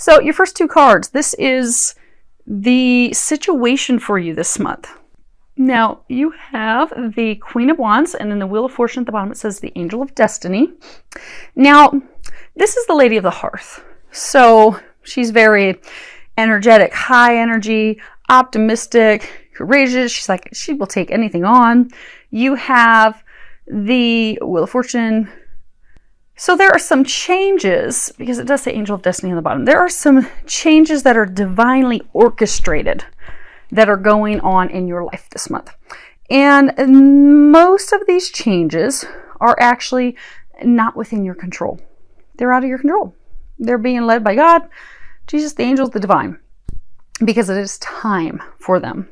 So your first two cards, this is the situation for you this month. Now, you have the Queen of Wands, and then the Wheel of Fortune at the bottom, it says the Angel of Destiny. Now, this is the Lady of the Hearth. So she's very energetic, high energy, optimistic, courageous. She's like, she will take anything on. You have the Wheel of Fortune. So there are some changes, because it does say Angel of Destiny on the bottom. There are some changes that are divinely orchestrated that are going on in your life this month. And most of these changes are actually not within your control. They're out of your control. They're being led by God, Jesus, the angels, the divine, because it is time for them.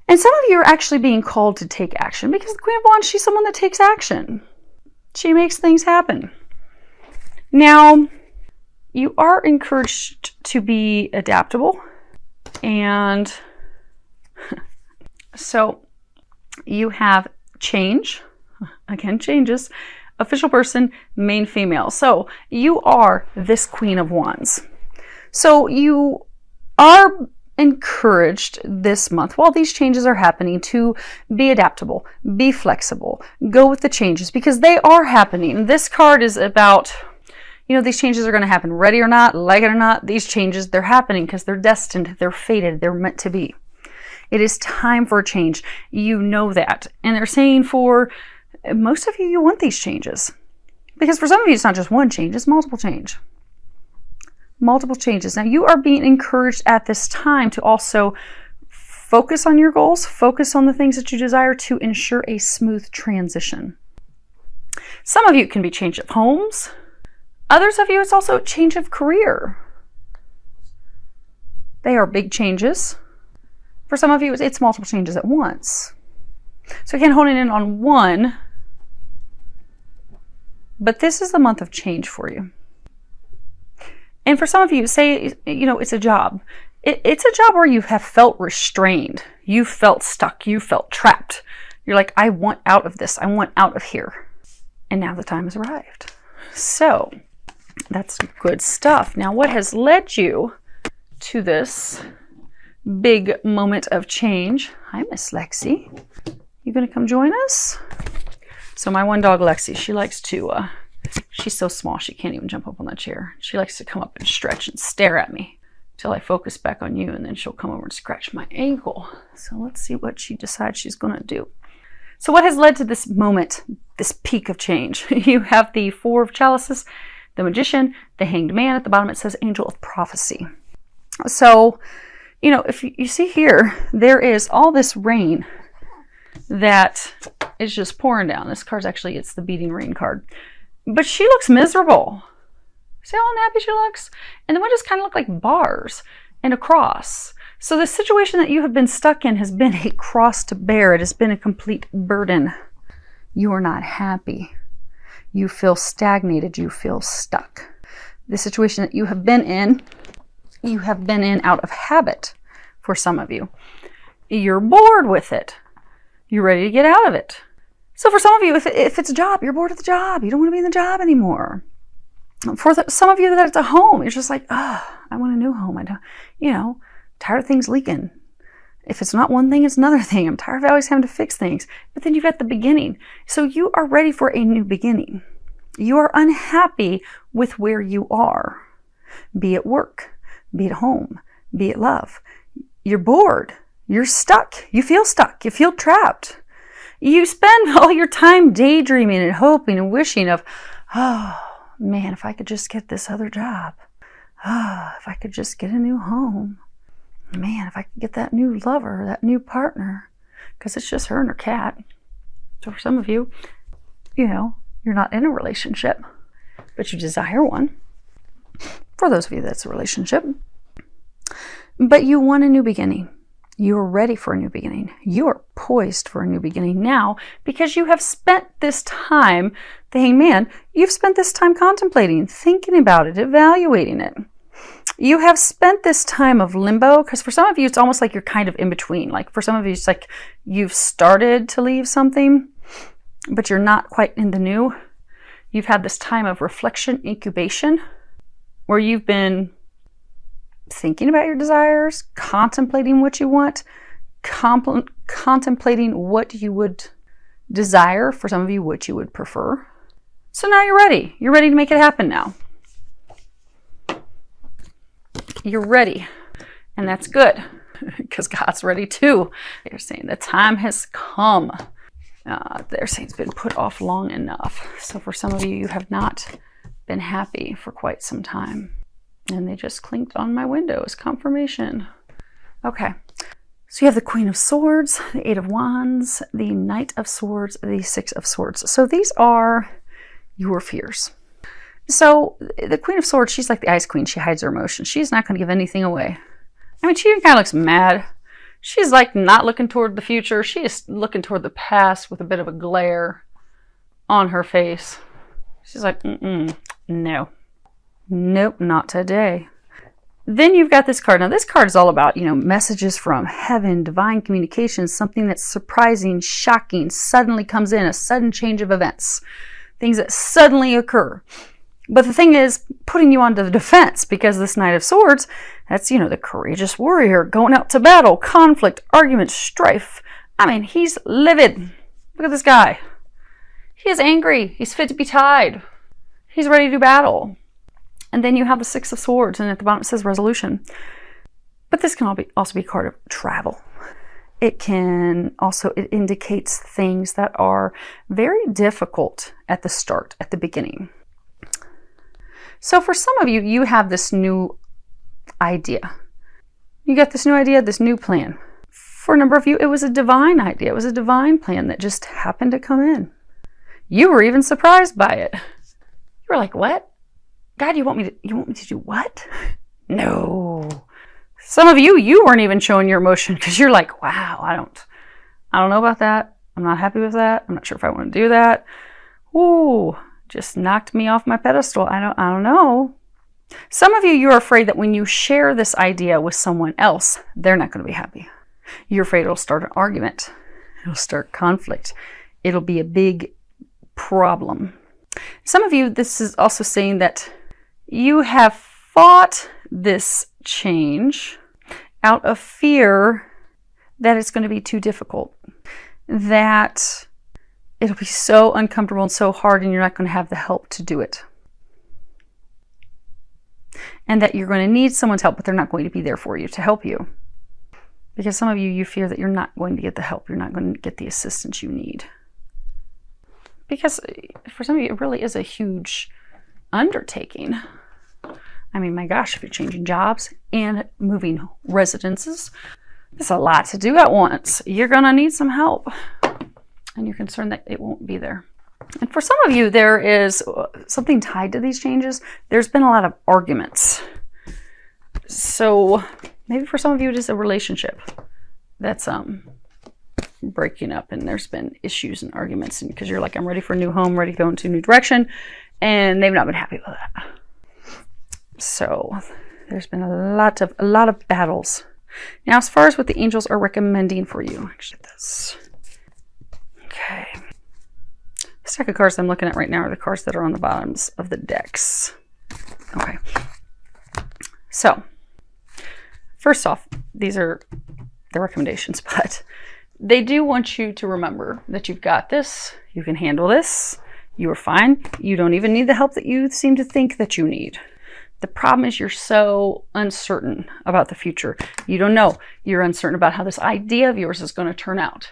And some of you are actually being called to take action, because the Queen of Wands, she's someone that takes action. She makes things happen. Now, you are encouraged to be adaptable. And so you have change, again, changes, official person, main female. So you are this Queen of Wands. So you are encouraged this month, while these changes are happening, to be adaptable, be flexible, go with the changes, because they are happening. This card is about, these changes are going to happen. Ready or not, like it or not, these changes, they're happening because they're destined, they're fated, they're meant to be. It is time for a change. You know that. And they're saying for most of you, you want these changes. Because for some of you, it's not just one change, it's multiple change. Multiple changes. Now, you are being encouraged at this time to also focus on your goals, focus on the things that you desire to ensure a smooth transition. Some of you, it can be change of homes. Others of you, it's also a change of career. They are big changes. For some of you, it's multiple changes at once. So again, honing in on one, but this is the month of change for you. And for some of you, say, it's a job. It's a job where you have felt restrained. You felt stuck. You felt trapped. You're like, I want out of this. I want out of here. And now the time has arrived. So that's good stuff. Now, what has led you to this big moment of change? Hi, Miss Lexi. You going to come join us? So my one dog, Lexi, she likes to, she's so small she can't even jump up on that chair. She likes to come up and stretch and stare at me till I focus back on you, and then she'll come over and scratch my ankle. So let's see what she decides she's going to do. So what has led to this moment, this peak of change? You have the Four of Chalices, the Magician, the Hanged Man. At the bottom it says Angel of Prophecy. So, if you see here, there is all this rain that is just pouring down. This card's actually, it's the beating rain card. But she looks miserable. See how unhappy she looks? And the windows kind of look like bars and a cross. So the situation that you have been stuck in has been a cross to bear. It has been a complete burden. You are not happy. You feel stagnated. You feel stuck. The situation that you have been in out of habit for some of you. You're bored with it. You're ready to get out of it. So for some of you, if it's a job, you're bored of the job. You don't want to be in the job anymore. For some of you that it's a home, you're just like, I want a new home. I don't, tired of things leaking. If it's not one thing, it's another thing. I'm tired of always having to fix things. But then you've got the beginning. So you are ready for a new beginning. You are unhappy with where you are. Be at work, be at home, be at love. You're bored. You're stuck. You feel trapped. You spend all your time daydreaming and hoping and wishing of, oh man, if I could just get this other job. Oh, if I could just get a new home. Man, if I could get that new lover, that new partner. Because it's just her and her cat. So for some of you, you're not in a relationship, but you desire one. For those of you that's a relationship. But you want a new beginning. You are ready for a new beginning. You are poised for a new beginning now because you have spent this time, the Hanged Man, you've spent this time contemplating, thinking about it, evaluating it. You have spent this time of limbo, because for some of you, it's almost like you're kind of in between. Like for some of you, it's like you've started to leave something, but you're not quite in the new. You've had this time of reflection, incubation, where you've been thinking about your desires, contemplating what you want, contemplating what you would desire, for some of you, what you would prefer. So now you're ready. You're ready to make it happen now. You're ready. And that's good because God's ready too. They're saying the time has come. They're saying it's been put off long enough. So for some of you, you have not been happy for quite some time. And they just clinked on my window as confirmation. Okay. So you have the Queen of Swords, the Eight of Wands, the Knight of Swords, the Six of Swords. So these are your fears. So the Queen of Swords, she's like the Ice Queen. She hides her emotions. She's not going to give anything away. I mean, she even kind of looks mad. She's like not looking toward the future. She is looking toward the past with a bit of a glare on her face. She's like, no. Nope, not today. Then you've got this card. Now this card is all about, messages from heaven, divine communications, something that's surprising, shocking, suddenly comes in, a sudden change of events, things that suddenly occur. But the thing is, putting you onto the defense, because this Knight of Swords, that's, the courageous warrior going out to battle, conflict, argument, strife. I mean, he's livid. Look at this guy. He is angry. He's fit to be tied. He's ready to do battle. And then you have the Six of Swords, and at the bottom it says resolution. But this can also be a card of travel. It indicates things that are very difficult at the start, at the beginning. So for some of you, you have this new idea. You got this new idea, this new plan. For a number of you, it was a divine idea. It was a divine plan that just happened to come in. You were even surprised by it. You were like, what? God, you want me to do what? No. Some of you weren't even showing your emotion because you're like, wow, I don't know about that. I'm not happy with that. I'm not sure if I want to do that. Ooh, just knocked me off my pedestal. I don't know. Some of you are afraid that when you share this idea with someone else, they're not going to be happy. You're afraid it'll start an argument. It'll start conflict. It'll be a big problem. Some of you, this is also saying that you have fought this change out of fear that it's going to be too difficult, that it'll be so uncomfortable and so hard and you're not going to have the help to do it. And that you're going to need someone's help, but they're not going to be there for you to help you. Because some of you fear that you're not going to get the help, you're not going to get the assistance you need. Because for some of you, it really is a huge undertaking. I mean, my gosh, if you're changing jobs and moving residences, it's a lot to do at once. You're going to need some help. And you're concerned that it won't be there. And for some of you, there is something tied to these changes. There's been a lot of arguments. So maybe for some of you, it is a relationship that's breaking up and there's been issues and arguments because you're like, I'm ready for a new home, ready to go into a new direction, and they've not been happy with that. So there's been a lot of battles. Now, as far as what the angels are recommending for you, actually this. Okay. This deck of cards I'm looking at right now are the cards that are on the bottoms of the decks. Okay. So, first off, these are the recommendations, but they do want you to remember that you've got this, you can handle this, you are fine, you don't even need the help that you seem to think that you need. The problem is you're so uncertain about the future. You don't know. You're uncertain about how this idea of yours is going to turn out.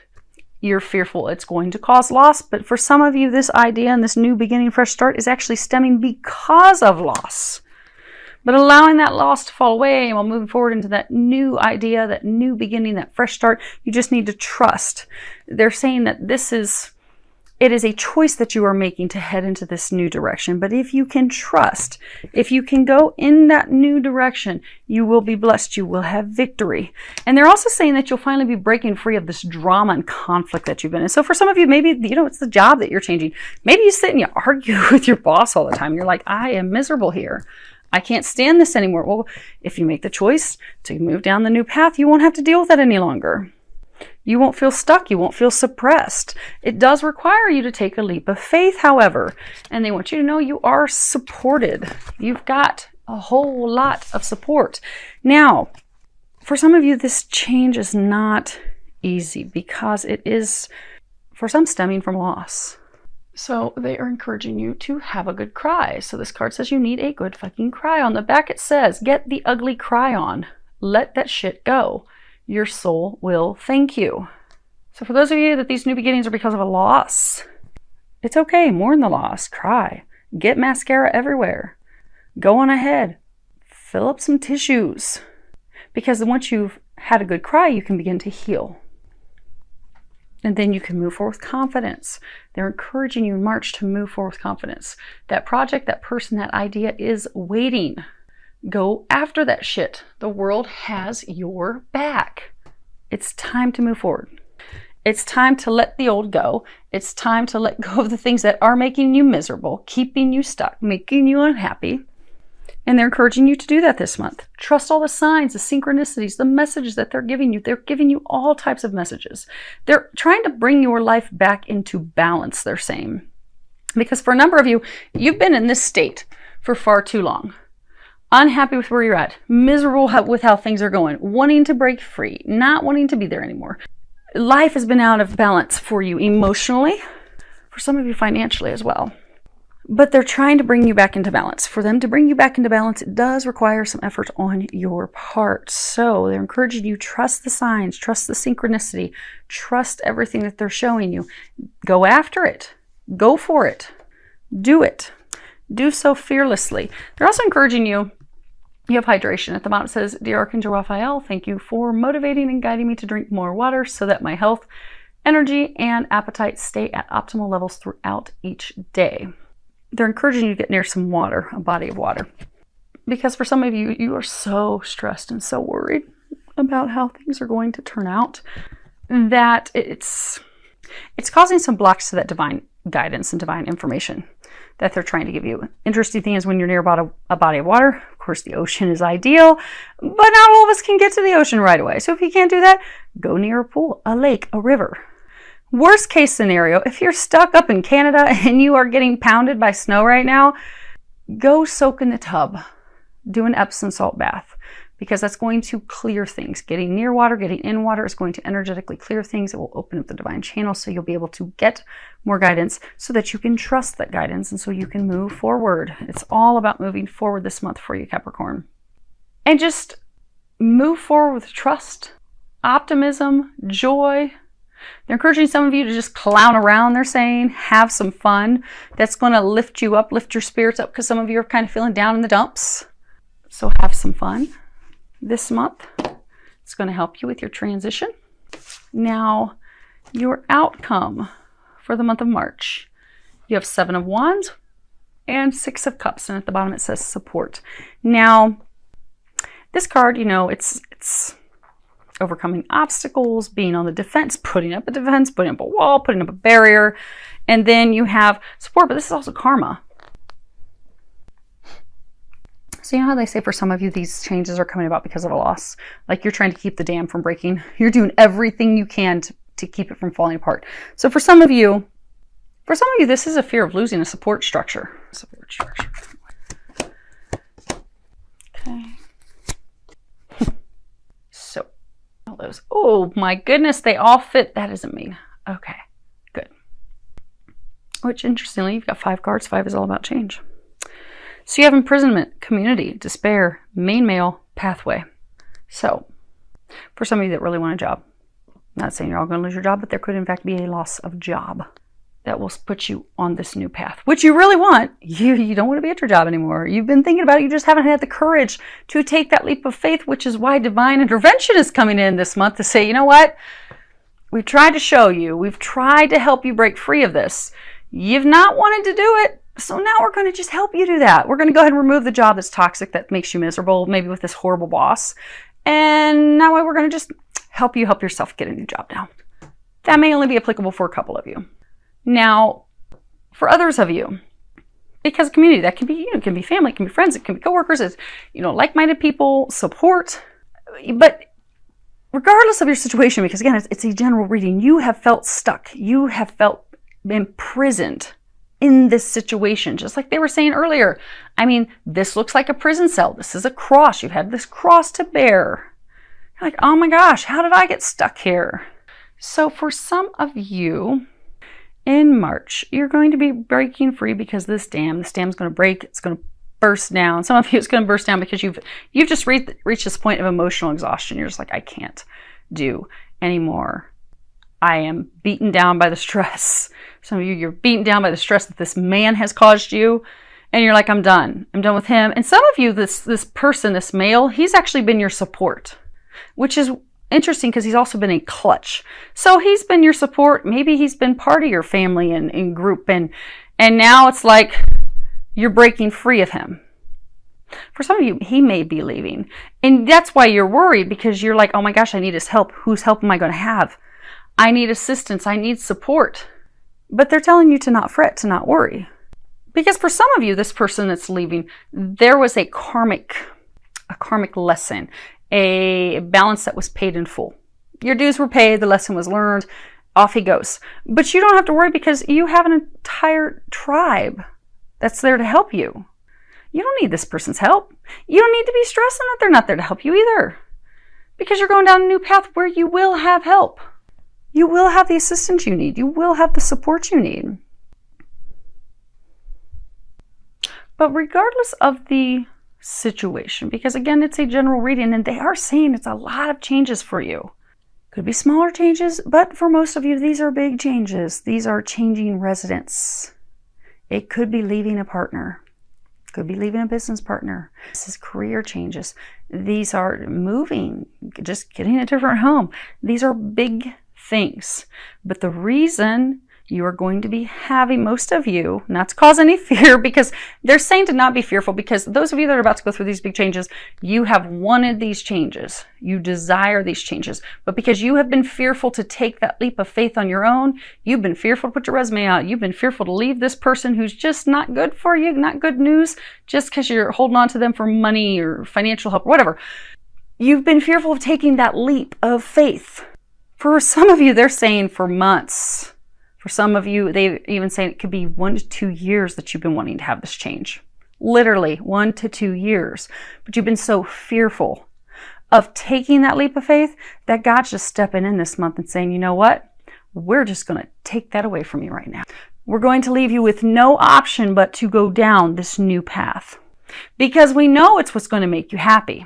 You're fearful it's going to cause loss, but for some of you, this idea and this new beginning, fresh start is actually stemming because of loss. But allowing that loss to fall away while moving forward into that new idea, that new beginning, that fresh start, you just need to trust. They're saying that it is a choice that you are making to head into this new direction. But if you can trust, if you can go in that new direction, you will be blessed. You will have victory. And they're also saying that you'll finally be breaking free of this drama and conflict that you've been in. So for some of you, maybe, it's the job that you're changing. Maybe you sit and you argue with your boss all the time. You're like, I am miserable here. I can't stand this anymore. Well, if you make the choice to move down the new path, you won't have to deal with that any longer. You won't feel stuck. You won't feel suppressed. It does require you to take a leap of faith, however, and they want you to know you are supported. You've got a whole lot of support. Now, for some of you, this change is not easy because it is, for some, stemming from loss. So they are encouraging you to have a good cry. So this card says you need a good fucking cry. On the back it says, get the ugly cry on. Let that shit go. Your soul will thank you. So for those of you that these new beginnings are because of a loss, it's okay. Mourn the loss. Cry. Get mascara everywhere. Go on ahead. Fill up some tissues. Because once you've had a good cry, you can begin to heal. And then you can move forward with confidence. They're encouraging you in March to move forward with confidence. That project, that person, that idea is waiting. Go after that shit. The world has your back. It's time to move forward. It's time to let the old go. It's time to let go of the things that are making you miserable, keeping you stuck, making you unhappy. And they're encouraging you to do that this month. Trust all the signs, the synchronicities, the messages that they're giving you. They're giving you all types of messages. They're trying to bring your life back into balance, they're saying. Because for a number of you, you've been in this state for far too long. Unhappy with where you're at, miserable with how things are going, wanting to break free, not wanting to be there anymore. Life has been out of balance for you emotionally, for some of you financially as well. But they're trying to bring you back into balance. For them to bring you back into balance, it does require some effort on your part. So they're encouraging you, trust the signs, trust the synchronicity, trust everything that they're showing you. Go after it. Go for it. Do it. Do so fearlessly. They're also encouraging you, you have hydration. At the bottom it says, Dear Archangel Raphael, thank you for motivating and guiding me to drink more water so that my health, energy, and appetite stay at optimal levels throughout each day. They're encouraging you to get near some water, a body of water. Because for some of you, you are so stressed and so worried about how things are going to turn out that it's causing some blocks to that divine guidance and divine information that they're trying to give you. Interesting thing is when you're near about a body of water, of course the ocean is ideal, but not all of us can get to the ocean right away. So if you can't do that, go near a pool, a lake, a river. Worst case scenario, if you're stuck up in Canada and you are getting pounded by snow right now, go soak in the tub. Do an Epsom salt bath because that's going to clear things. Getting near water, getting in water is going to energetically clear things. It will open up the divine channel so you'll be able to get more guidance so that you can trust that guidance and so you can move forward. It's all about moving forward this month for you, Capricorn. And just move forward with trust, optimism, joy. They're encouraging some of you to just clown around, they're saying, have some fun. That's going to lift you up, lift your spirits up because some of you are kind of feeling down in the dumps. So have some fun this month. It's going to help you with your transition. Now, your outcome for the month of March. You have 7 of Wands and 6 of Cups. And at the bottom it says support. Now, this card, you know, it's overcoming obstacles, being on the defense, putting up a wall, putting up a barrier. And then you have support, but this is also karma. So you know how they say for some of you, these changes are coming about because of a loss? Like you're trying to keep the dam from breaking. You're doing everything you can to keep it from falling apart. So for some of you, this is a fear of losing a support structure. Okay. So all those, oh my goodness, they all fit. That isn't me. Okay, good. Which interestingly, you've got 5 cards. 5 is all about change. So you have imprisonment, community, despair, main male, pathway. So for some of you that really want a job, I'm not saying you're all going to lose your job, but there could in fact be a loss of job that will put you on this new path, which you really want. You don't want to be at your job anymore. You've been thinking about it. You just haven't had the courage to take that leap of faith, which is why divine intervention is coming in this month to say, you know what? We've tried to show you. We've tried to help you break free of this. You've not wanted to do it. So now we're going to just help you do that. We're going to go ahead and remove the job that's toxic, that makes you miserable, maybe with this horrible boss. And now we're going to just help you help yourself get a new job now. That may only be applicable for a couple of you. Now, for others of you, because community, that can be, it can be family, it can be friends, it can be coworkers, it's, like-minded people, support. But regardless of your situation, because again, it's a general reading, you have felt stuck. You have felt imprisoned in this situation. Just like they were saying earlier. I mean, this looks like a prison cell. This is a cross. You've had this cross to bear. You're like, oh my gosh, how did I get stuck here? So for some of you, in March, you're going to be breaking free because this dam's going to break. It's going to burst down. Some of you, it's going to burst down because you've just reached this point of emotional exhaustion. You're just like, I can't do anymore. I am beaten down by the stress. Some of you, you're beaten down by the stress that this man has caused you. And you're like, I'm done. I'm done with him. And some of you, this person, this male, he's actually been your support, which is interesting because he's also been a clutch. So he's been your support. Maybe he's been part of your family and group. And now it's like you're breaking free of him. For some of you, he may be leaving. And that's why you're worried, because you're like, oh my gosh, I need his help. Whose help am I going to have? I need assistance. I need support. But they're telling you to not fret, to not worry. Because for some of you, this person that's leaving, there was a karmic lesson, a balance that was paid in full. Your dues were paid, the lesson was learned, off he goes. But you don't have to worry because you have an entire tribe that's there to help you. You don't need this person's help. You don't need to be stressing that they're not there to help you either. Because you're going down a new path where you will have help. You will have the assistance you need. You will have the support you need. But regardless of the situation, because again, it's a general reading and they are saying it's a lot of changes for you. Could be smaller changes, but for most of you, these are big changes. These are changing residence. It could be leaving a partner. Could be leaving a business partner. This is career changes. These are moving, just getting a different home. These are big things. But the reason you are going to be having, most of you, not to cause any fear, because they're saying to not be fearful, because those of you that are about to go through these big changes, you have wanted these changes. You desire these changes. But because you have been fearful to take that leap of faith on your own, you've been fearful to put your resume out, you've been fearful to leave this person who's just not good for you, not good news, just because you're holding on to them for money or financial help or whatever. You've been fearful of taking that leap of faith. For some of you, they're saying for months. For some of you, they even say it could be 1 to 2 years that you've been wanting to have this change. Literally 1 to 2 years. But you've been so fearful of taking that leap of faith that God's just stepping in this month and saying, you know what? We're just going to take that away from you right now. We're going to leave you with no option but to go down this new path. Because we know it's what's going to make you happy.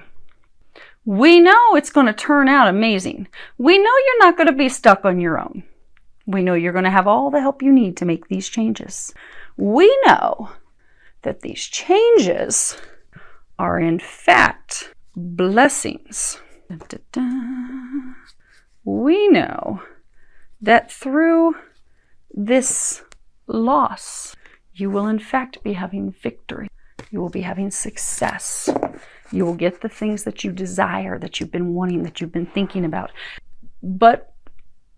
We know it's going to turn out amazing. We know you're not going to be stuck on your own. We know you're going to have all the help you need to make these changes. We know that these changes are in fact blessings. Dun, dun, dun. We know that through this loss, you will in fact be having victory. You will be having success. You will get the things that you desire, that you've been wanting, that you've been thinking about. But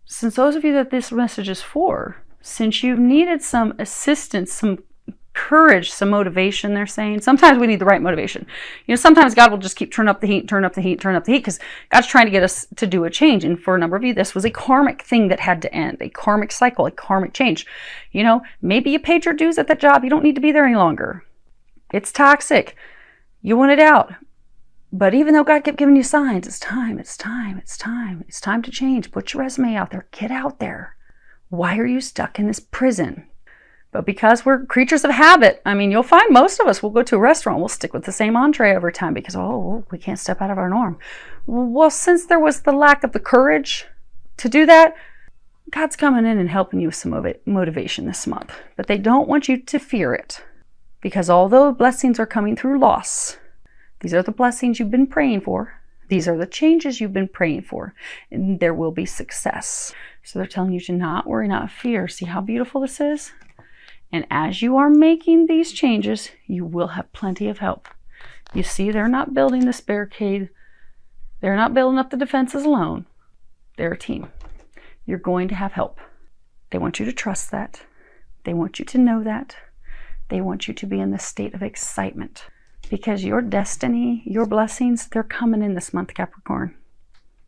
since those of you that this message is for, since you've needed some assistance, some courage, some motivation, they're saying, sometimes we need the right motivation. You know, sometimes God will just keep turn up the heat, because God's trying to get us to do a change. And for a number of you, this was a karmic thing that had to end, a karmic cycle, a karmic change. You know, maybe you paid your dues at that job. You don't need to be there any longer. It's toxic. You want it out. But even though God kept giving you signs, it's time to change. Put your resume out there. Get out there. Why are you stuck in this prison? But because we're creatures of habit, I mean, you'll find most of us will go to a restaurant. We'll stick with the same entree every time because, we can't step out of our norm. Well, since there was the lack of the courage to do that, God's coming in and helping you with some motivation this month. But they don't want you to fear it, because although blessings are coming through loss, these are the blessings you've been praying for. These are the changes you've been praying for. And there will be success. So they're telling you to not worry, not fear. See how beautiful this is? And as you are making these changes, you will have plenty of help. You see, they're not building this barricade. They're not building up the defenses alone. They're a team. You're going to have help. They want you to trust that. They want you to know that. They want you to be in this state of excitement. Because your destiny, your blessings, they're coming in this month, Capricorn.